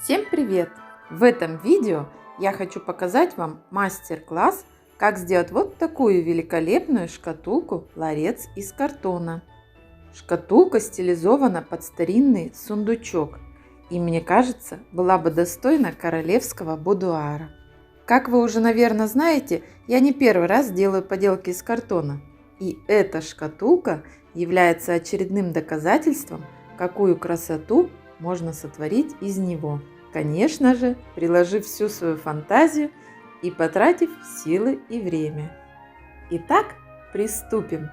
Всем привет! В этом видео я хочу показать вам мастер-класс, как сделать вот такую великолепную шкатулку ларец из картона. Шкатулка стилизована под старинный сундучок и, мне кажется, была бы достойна королевского будуара. Как вы уже, наверное, знаете, я не первый раз делаю поделки из картона. И эта шкатулка является очередным доказательством, какую красоту можно сотворить из него. Конечно же, приложив всю свою фантазию и потратив силы и время. Итак, приступим.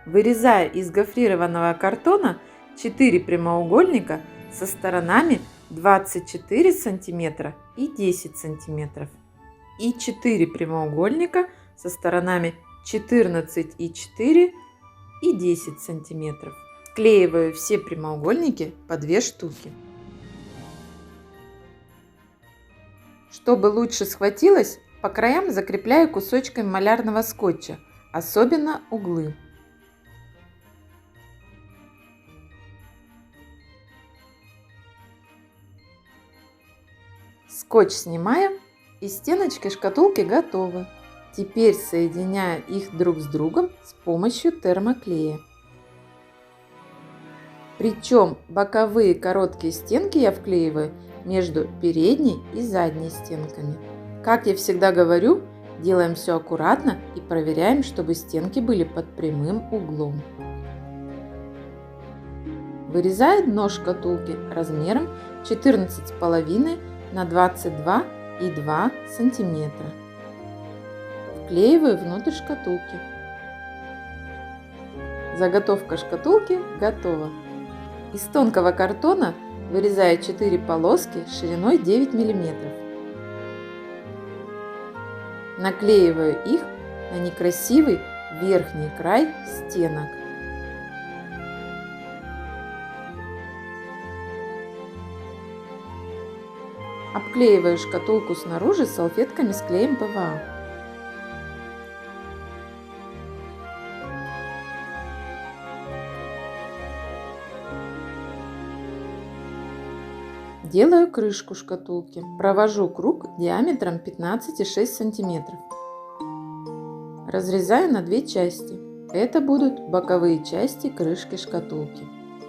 Вырезаю из гофрированного картона 4 прямоугольника со сторонами 24 см и 10 см. И 4 прямоугольника со сторонами 14,4 и 10 см. Склеиваю все прямоугольники по 2 штуки. Чтобы лучше схватилось, по краям закрепляю кусочками малярного скотча, особенно углы. Скотч снимаю, и стеночки шкатулки готовы. Теперь соединяю их друг с другом с помощью термоклея. Причем боковые короткие стенки я вклеиваю между передней и задней стенками. Как я всегда говорю, делаем все аккуратно и проверяем, чтобы стенки были под прямым углом. Вырезаю дно шкатулки размером 14,5 на 22,2 см. Вклеиваю внутрь шкатулки. Заготовка шкатулки готова. Из тонкого картона вырезаю 4 полоски шириной 9 мм. Наклеиваю их на некрасивый верхний край стенок. Обклеиваю шкатулку снаружи салфетками с клеем ПВА. Делаю крышку шкатулки. Провожу круг диаметром 15,6 см. Разрезаю на 2 части. Это будут боковые части крышки шкатулки.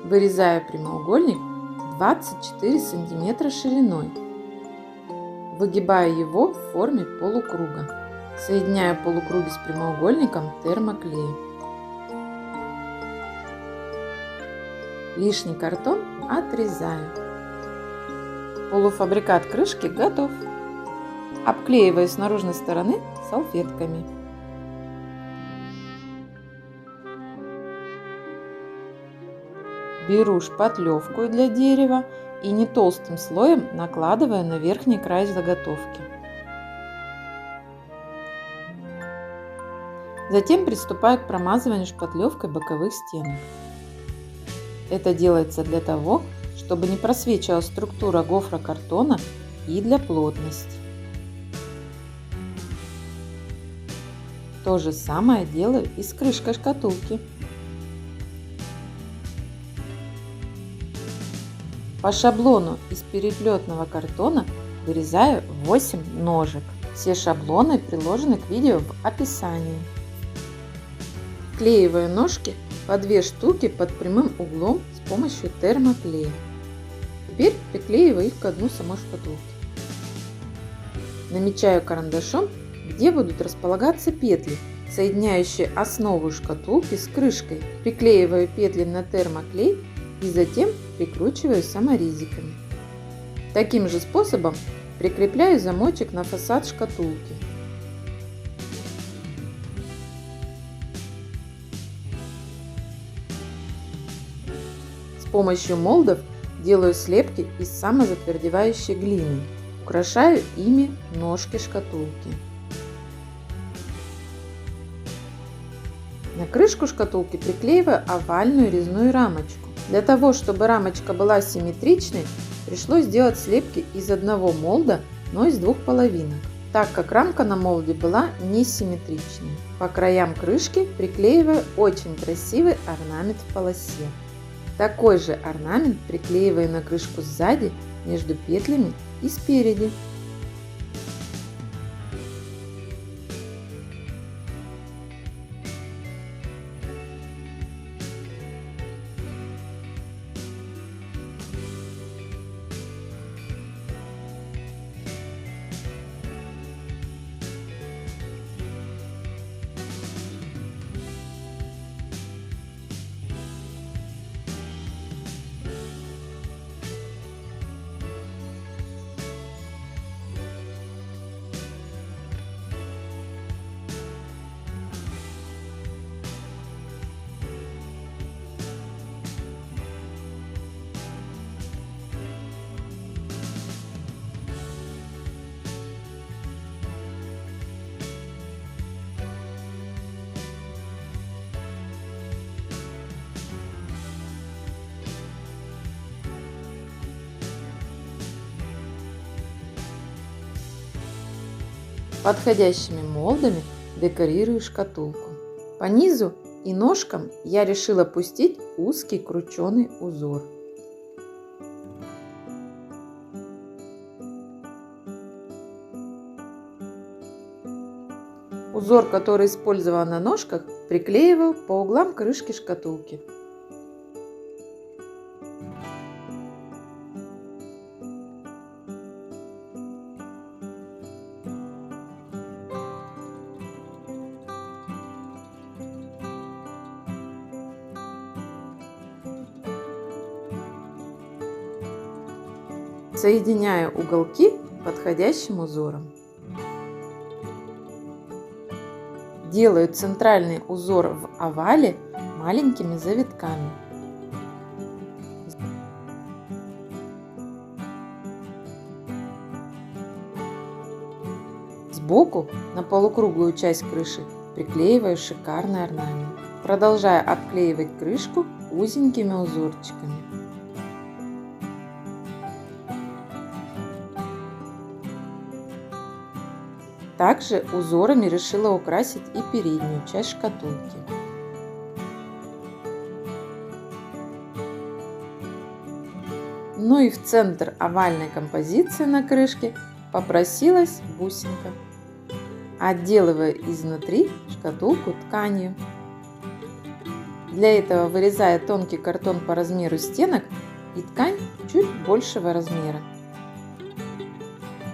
Вырезаю прямоугольник 24 см шириной. Выгибаю его в форме полукруга. Соединяю полукруги с прямоугольником термоклеем. Лишний картон отрезаю. Полуфабрикат крышки готов. Обклеиваю с наружной стороны салфетками. Беру шпатлевку для дерева и не толстым слоем накладываю на верхний край заготовки. Затем приступаю к промазыванию шпатлевкой боковых стенок. Это делается для того, чтобы не просвечивала структура гофрокартона и для плотности. То же самое делаю и с крышкой шкатулки. По шаблону из переплетного картона вырезаю 8 ножек. Все шаблоны приложены к видео в описании. Вклеиваю ножки по 2 штуки под прямым углом с помощью термоклея. Теперь приклеиваю их к дну самой шкатулки. Намечаю карандашом, где будут располагаться петли, соединяющие основу шкатулки с крышкой. Приклеиваю петли на термоклей и затем прикручиваю саморезиками. Таким же способом прикрепляю замочек на фасад шкатулки. С помощью молдов делаю слепки из самозатвердевающей глины. Украшаю ими ножки шкатулки. На крышку шкатулки приклеиваю овальную резную рамочку. Для того, чтобы рамочка была симметричной, пришлось сделать слепки из одного молда, но из 2 половинок, так как рамка на молде была несимметричной. По краям крышки приклеиваю очень красивый орнамент в полосе. Такой же орнамент приклеиваю на крышку сзади между петлями и спереди. Подходящими молдами декорирую шкатулку. По низу и ножкам я решила пустить узкий крученый узор. Узор, который использовала на ножках, приклеиваю по углам крышки шкатулки. Соединяю уголки подходящим узором. Делаю центральный узор в овале маленькими завитками. Сбоку на полукруглую часть крыши приклеиваю шикарный орнамент, продолжая обклеивать крышку узенькими узорчиками. Также узорами решила украсить и переднюю часть шкатулки. Ну и в центр овальной композиции на крышке попросилась бусинка. Отделываю изнутри шкатулку тканью. Для этого вырезаю тонкий картон по размеру стенок и ткань чуть большего размера.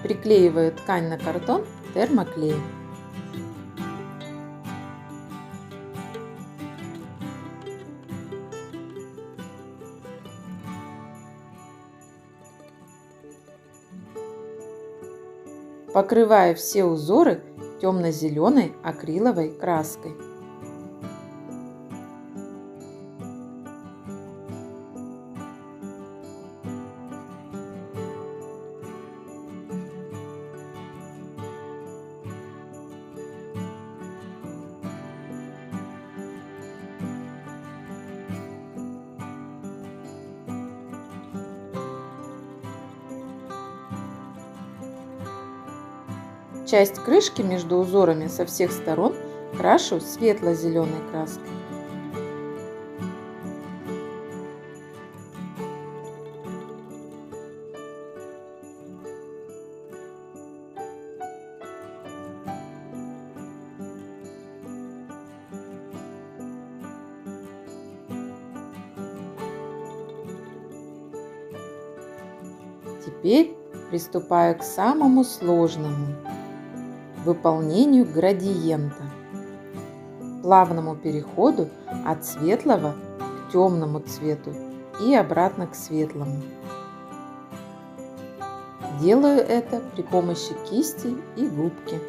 Приклеиваю ткань на картон термоклеем. Покрываю все узоры темно-зеленой акриловой краской. Часть крышки между узорами со всех сторон крашу светло-зеленой краской. Теперь приступаю к самому сложному – выполнению градиента, плавному переходу от светлого к темному цвету и обратно к светлому. Делаю это при помощи кисти и губки.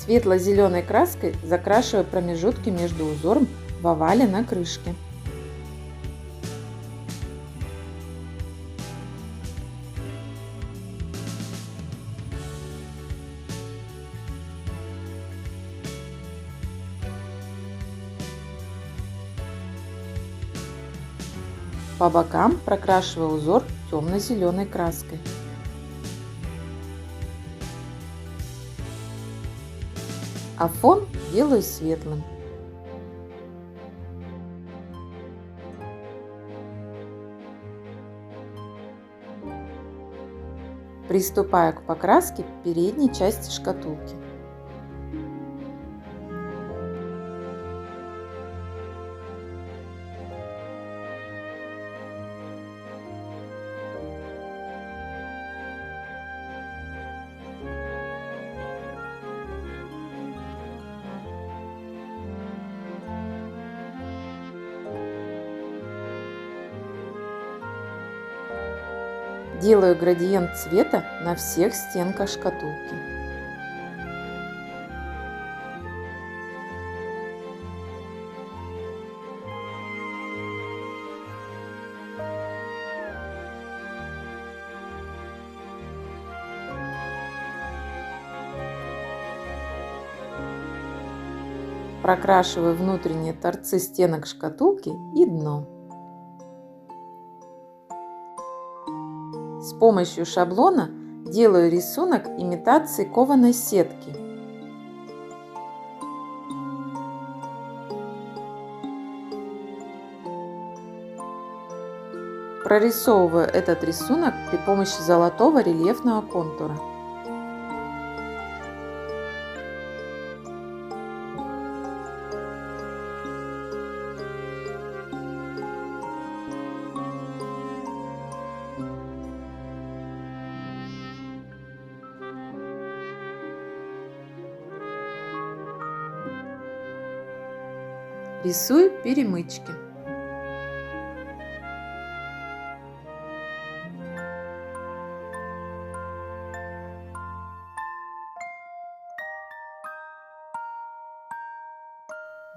Светло-зеленой краской закрашиваю промежутки между узором в овале на крышке. По бокам прокрашиваю узор темно-зеленой краской. А фон делаю светлым. Приступаю к покраске передней части шкатулки. Делаю градиент цвета на всех стенках шкатулки. Прокрашиваю внутренние торцы стенок шкатулки и дно. С помощью шаблона делаю рисунок имитации кованой сетки. Прорисовываю этот рисунок при помощи золотого рельефного контура. Рисую перемычки.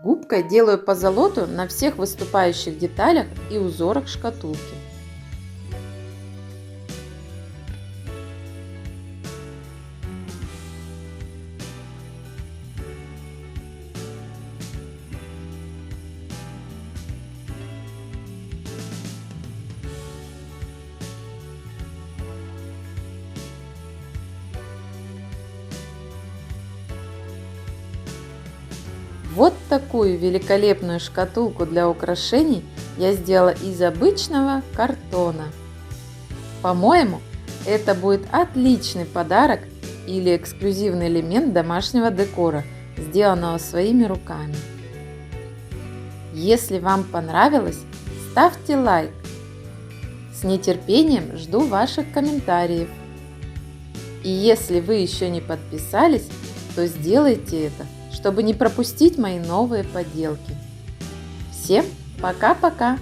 Губкой делаю позолоту на всех выступающих деталях и узорах шкатулки. Вот такую великолепную шкатулку для украшений я сделала из обычного картона. По-моему, это будет отличный подарок или эксклюзивный элемент домашнего декора, сделанного своими руками. Если вам понравилось, ставьте лайк. С нетерпением жду ваших комментариев. И если вы еще не подписались, то сделайте это, чтобы не пропустить мои новые поделки. Всем пока-пока!